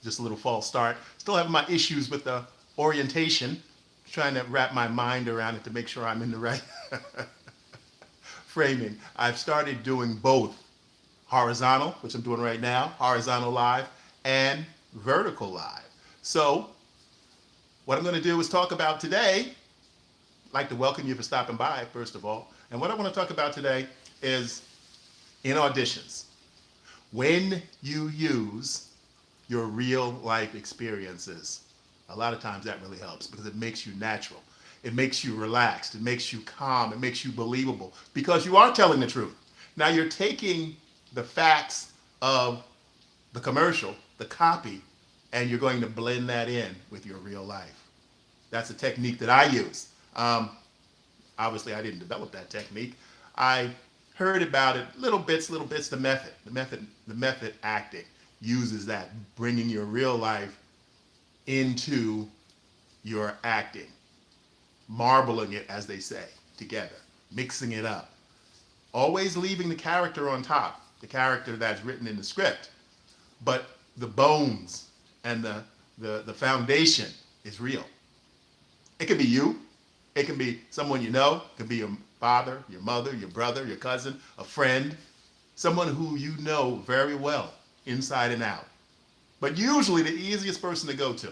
Just a little false start. Still having my issues with the orientation, trying to wrap my mind around it to make sure I'm in the right framing. I've started doing both horizontal, which I'm doing right now, horizontal live, and vertical live. So, what I'm going to do is talk about today. I'd like to welcome you for stopping by, first of all. And what I want to talk about today is in auditions, when you use your real life experiences. A lot of times that really helps because it makes you natural. It makes you relaxed. It makes you calm. It makes you believable because you are telling the truth. Now you're taking the facts of the commercial, the copy, and you're going to blend that in with your real life. That's a technique that I use. Obviously, I didn't develop that technique. I heard about it, little bits, the method acting uses that, bringing your real life into your acting, marbling it, as they say, together, mixing it up, always leaving the character on top, the character that's written in the script, but the bones and the foundation is real. It can be you. It can be someone you know. It can be your father, your mother, your brother, your cousin, a friend, someone who you know very well, inside and out. But usually the easiest person to go to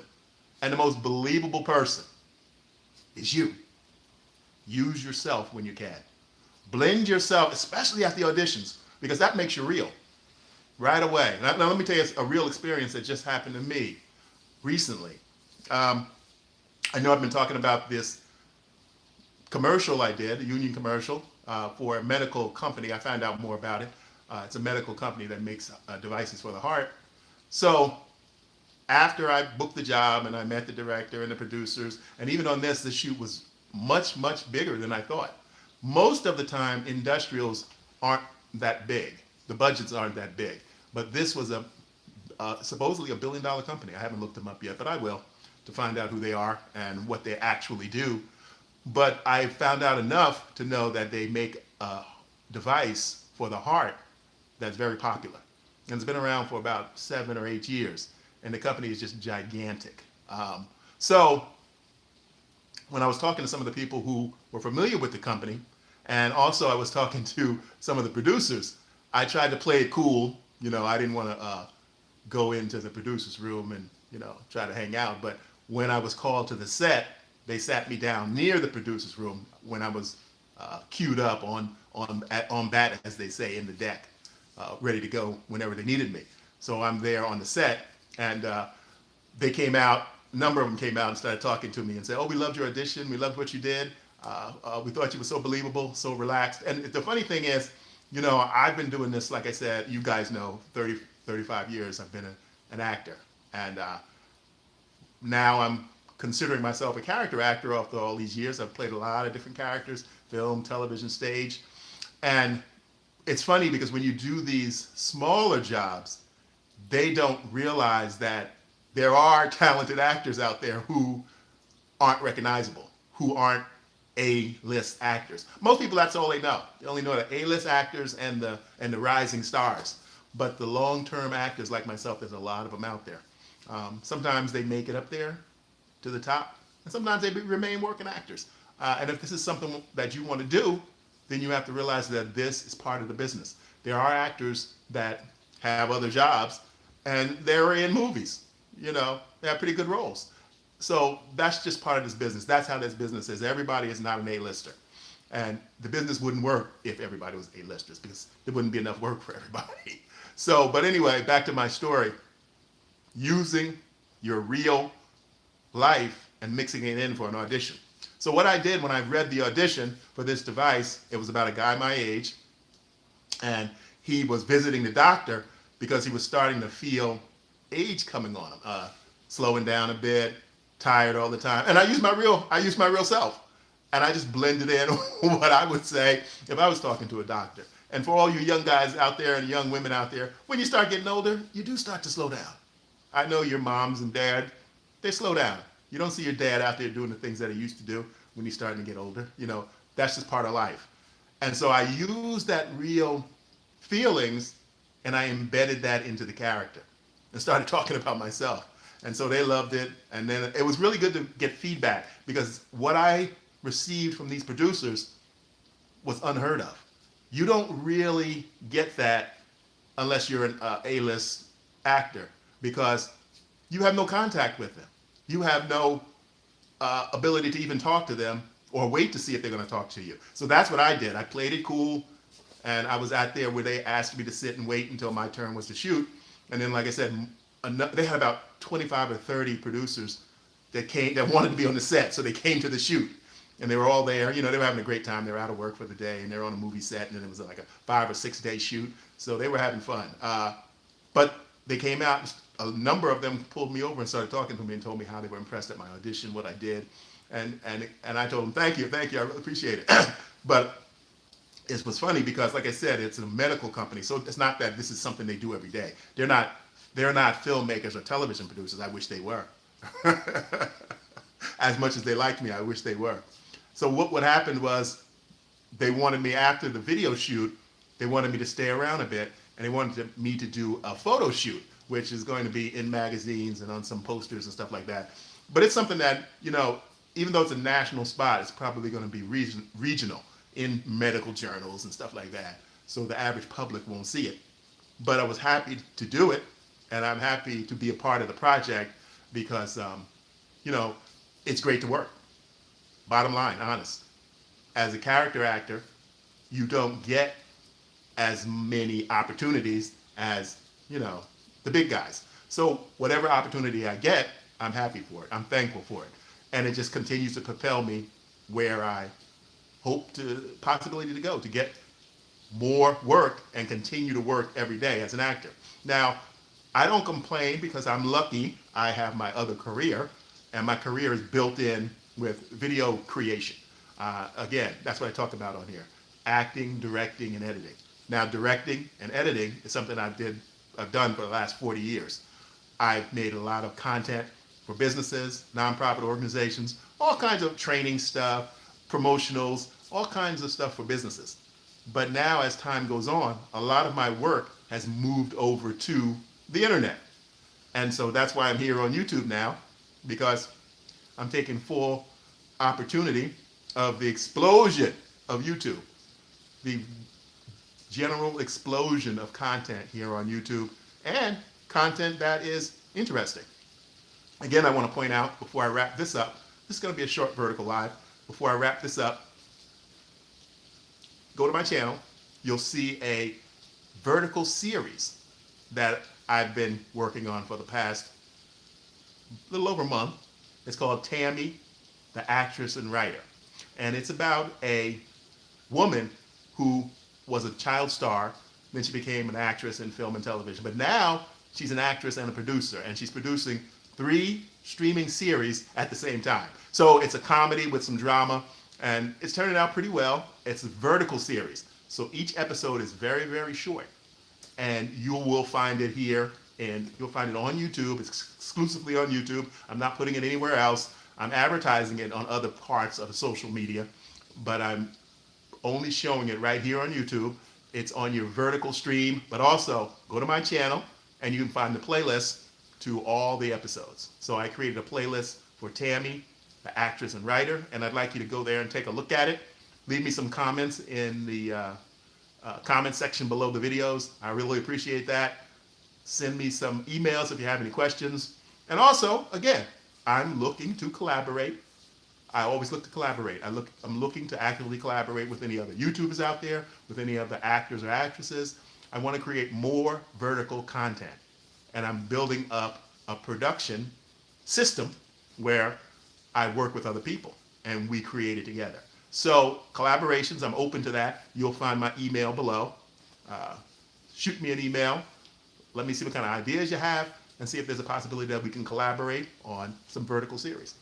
and the most believable person is you. Use yourself when you can. Blend yourself, especially at the auditions, because that makes you real right away. Now let me tell you a real experience that just happened to me recently. I know I've been talking about this commercial I did, a union commercial for a medical company. I found out more about it. It's a medical company that makes devices for the heart. So after I booked the job and I met the director and the producers, and even on this, the shoot was much, much bigger than I thought. Most of the time, industrials aren't that big. The budgets aren't that big. But this was supposedly $1 billion company. I haven't looked them up yet, but I will to find out who they are and what they actually do. But I found out enough to know that they make a device for the heart that's very popular. And it's been around for about 7 or 8 years. And the company is just gigantic. So when I was talking to some of the people who were familiar with the company, and also I was talking to some of the producers, I tried to play it cool. You know, I didn't want to go into the producer's room and, you know, try to hang out. But when I was called to the set, they sat me down near the producer's room when I was queued up on bat, as they say, in the deck, ready to go whenever they needed me. So I'm there on the set, and they came out. A number of them came out and started talking to me and said, "Oh, we loved your audition. We loved what you did. We thought you were so believable, so relaxed." And the funny thing is, you know, I've been doing this, like I said, you guys know, 30, 35 years. I've been an actor, and now I'm considering myself a character actor after all these years. I've played a lot of different characters, film, television, stage. And it's funny because when you do these smaller jobs, they don't realize that there are talented actors out there who aren't recognizable, who aren't A-list actors. Most people, that's all they know. They only know the A-list actors and the rising stars. But the long-term actors like myself, there's a lot of them out there. Sometimes they make it up there to the top, and sometimes they remain working actors. And if this is something that you want to do, then you have to realize that this is part of the business. There are actors that have other jobs, and they're in movies. You know, they have pretty good roles. So that's just part of this business. That's how this business is. Everybody is not an A-lister. And the business wouldn't work if everybody was A-listers because there wouldn't be enough work for everybody. So, but anyway, back to my story. Using your real life and mixing it in for an audition. So what I did when I read the audition for this device, it was about a guy my age, and he was visiting the doctor because he was starting to feel age coming on him, slowing down a bit, tired all the time. And I used my real self, and I just blended in what I would say if I was talking to a doctor. And for all you young guys out there and young women out there, when you start getting older, you do start to slow down. I know your moms and dad, they slow down. You don't see your dad out there doing the things that he used to do when he's starting to get older. You know, that's just part of life. And so I used that real feelings and I embedded that into the character. and started talking about myself. And so they loved it. And then it was really good to get feedback because what I received from these producers was unheard of. You don't really get that unless you're an A-list actor because you have no contact with them. You have no ability to even talk to them or wait to see if they're going to talk to you. So that's what I did. I played it cool, and I was out there where they asked me to sit and wait until my turn was to shoot. And then, like I said, they had about 25 or 30 producers that wanted to be on the set, so they came to the shoot. And they were all there. You know, they were having a great time. They were out of work for the day, and they were on a movie set, and then it was like a 5 or 6 day shoot. So they were having fun. But they came out. A number of them pulled me over and started talking to me and told me how they were impressed at my audition, what I did, and I told them thank you, I really appreciate it. But it was funny because, like I said, it's a medical company, so it's not that this is something they do every day. They're not filmmakers or television producers. I wish they were. As much as they liked me, I wish they were. So what happened was they wanted me after the video shoot, they wanted me to stay around a bit, and they wanted me to do a photo shoot, which is going to be in magazines and on some posters and stuff like that. But it's something that, you know, even though it's a national spot, it's probably going to be regional in medical journals and stuff like that. So the average public won't see it. But I was happy to do it, and I'm happy to be a part of the project because, you know, it's great to work. Bottom line, honest. As a character actor, you don't get as many opportunities as, you know, the big guys. So whatever opportunity I get, I'm happy for it. I'm thankful for it. And it just continues to propel me where I hope to possibility to go, to get more work and continue to work every day as an actor. Now, I don't complain because I'm lucky I have my other career, and my career is built in with video creation. Again, that's what I talk about on here. Acting, directing, and editing. Now, directing and editing is something I've done for the last 40 years. I've made a lot of content for businesses, nonprofit organizations, all kinds of training stuff, promotionals, all kinds of stuff for businesses. But now, as time goes on, a lot of my work has moved over to the internet. And so that's why I'm here on YouTube now, because I'm taking full opportunity of the explosion of YouTube, the general explosion of content here on YouTube, and content that is interesting. Again, I want to point out before I wrap this up, this is going to be a short vertical live. Before I wrap this up, go to my channel. You'll see a vertical series that I've been working on for the past little over a month. It's called Tammy, the Actress and Writer. And it's about a woman who was a child star, then she became an actress in film and television. But now she's an actress and a producer, and she's producing 3 streaming series at the same time. So it's a comedy with some drama, and it's turning out pretty well. It's a vertical series. So each episode is very, very short. And you will find it here, and you'll find it on YouTube. It's exclusively on YouTube. I'm not putting it anywhere else. I'm advertising it on other parts of social media, but I'm only showing it right here on YouTube. It's on your vertical stream, but also go to my channel and you can find the playlist to all the episodes. So I created a playlist for Tammy, the Actress and Writer, and I'd like you to go there and take a look at it. Leave me some comments in the comment section below the videos. I really appreciate that. Send me some emails if you have any questions. And also, again, I'm looking to collaborate. I always look to collaborate. I'm looking to actively collaborate with any other YouTubers out there, with any other actors or actresses. I want to create more vertical content. And I'm building up a production system where I work with other people and we create it together. So collaborations, I'm open to that. You'll find my email below. Shoot me an email. Let me see what kind of ideas you have and see if there's a possibility that we can collaborate on some vertical series.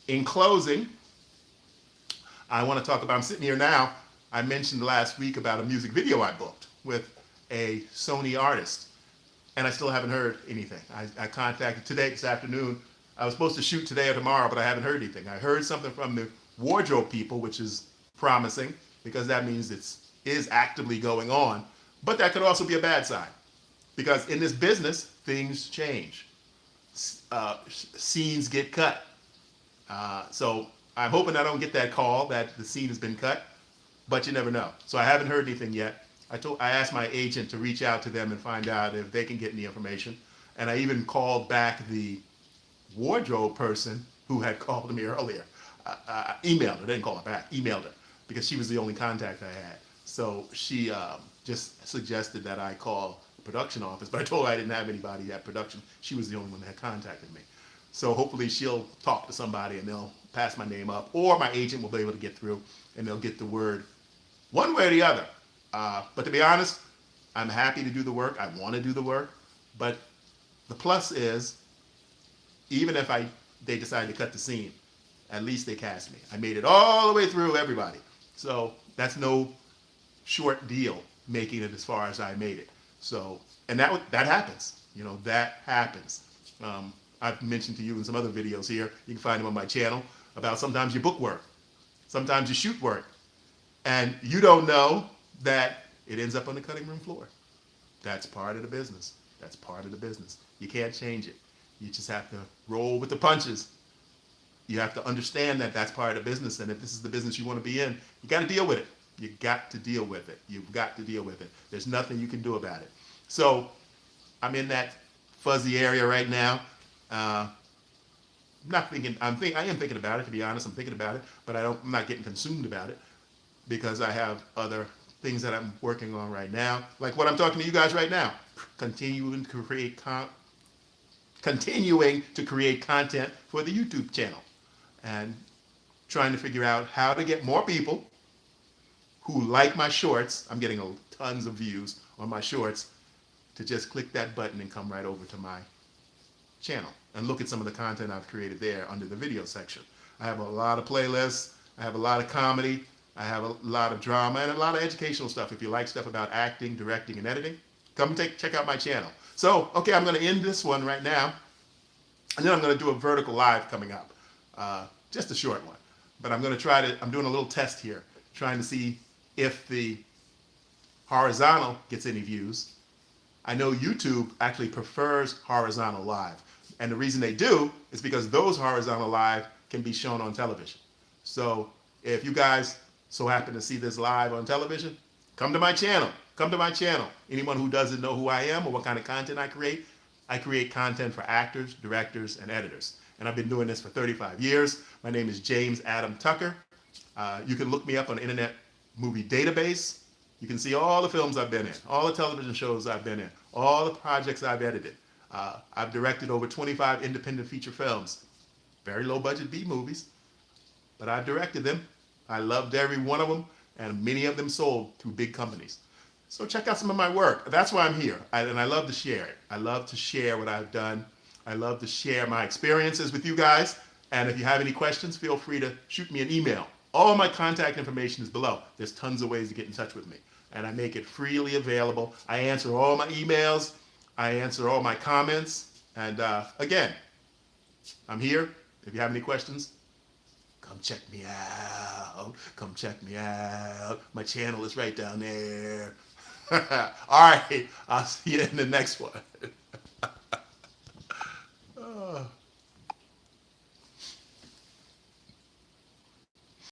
In closing, I want to talk about, I'm sitting here now, I mentioned last week about a music video I booked with a Sony artist, and I still haven't heard anything. I contacted today, this afternoon. I was supposed to shoot today or tomorrow, but I haven't heard anything. I heard something from the wardrobe people, which is promising, because that means it is actively going on, but that could also be a bad sign. Because in this business, things change. Scenes get cut. So I'm hoping I don't get that call that the scene has been cut, but you never know. So I haven't heard anything yet. I asked my agent to reach out to them and find out if they can get any information. And I even called back the wardrobe person who had called me earlier. Emailed her, didn't call her back, emailed her, because she was the only contact I had. So she just suggested that I call the production office, but I told her I didn't have anybody at production. She was the only one that had contacted me. So hopefully she'll talk to somebody and they'll pass my name up, or my agent will be able to get through and they'll get the word one way or the other. But to be honest, I'm happy to do the work. I want to do the work. But the plus is, even if they decide to cut the scene, at least they cast me. I made it all the way through everybody. So that's no short deal, making it as far as I made it. So, and that happens. You know, that happens. I've mentioned to you in some other videos here, you can find them on my channel, about sometimes you book work, sometimes you shoot work, and you don't know that it ends up on the cutting room floor. That's part of the business. That's part of the business. You can't change it. You just have to roll with the punches. You have to understand that that's part of the business, and if this is the business you want to be in, you got to deal with it. You got to deal with it. You've got to deal with it. There's nothing you can do about it. So I'm in that fuzzy area right now. Not thinking. I am thinking about it. To be honest, I'm thinking about it, but I'm not getting consumed about it because I have other things that I'm working on right now, like what I'm talking to you guys right now. Continuing to create content for the YouTube channel, and trying to figure out how to get more people who like my shorts. I'm getting tons of views on my shorts, to just click that button and come right over to my channel and look at some of the content I've created there under the video section. I have a lot of playlists. I have a lot of comedy. I have a lot of drama and a lot of educational stuff. If you like stuff about acting, directing, and editing, come check out my channel. So, okay, I'm going to end this one right now, and then I'm going to do a vertical live coming up. Just a short one. But I'm doing a little test here, trying to see if the horizontal gets any views. I know YouTube actually prefers horizontal live. And the reason they do is because those horizontal live can be shown on television. So if you guys so happen to see this live on television, come to my channel. Come to my channel. Anyone who doesn't know who I am or what kind of content I create content for actors, directors, and editors. And I've been doing this for 35 years. My name is James Adam Tucker. You can look me up on the Internet Movie Database. You can see all the films I've been in, all the television shows I've been in, all the projects I've edited. I've directed over 25 independent feature films. Very low budget B movies, but I've directed them. I loved every one of them, and many of them sold to big companies. So check out some of my work. That's why I'm here, and I love to share it. I love to share what I've done. I love to share my experiences with you guys. And if you have any questions, feel free to shoot me an email. All my contact information is below. There's tons of ways to get in touch with me, and I make it freely available. I answer all my emails. I answer all my comments. And again, I'm here. If you have any questions, come check me out. Come check me out. My channel is right down there. All right. I'll see you in the next one.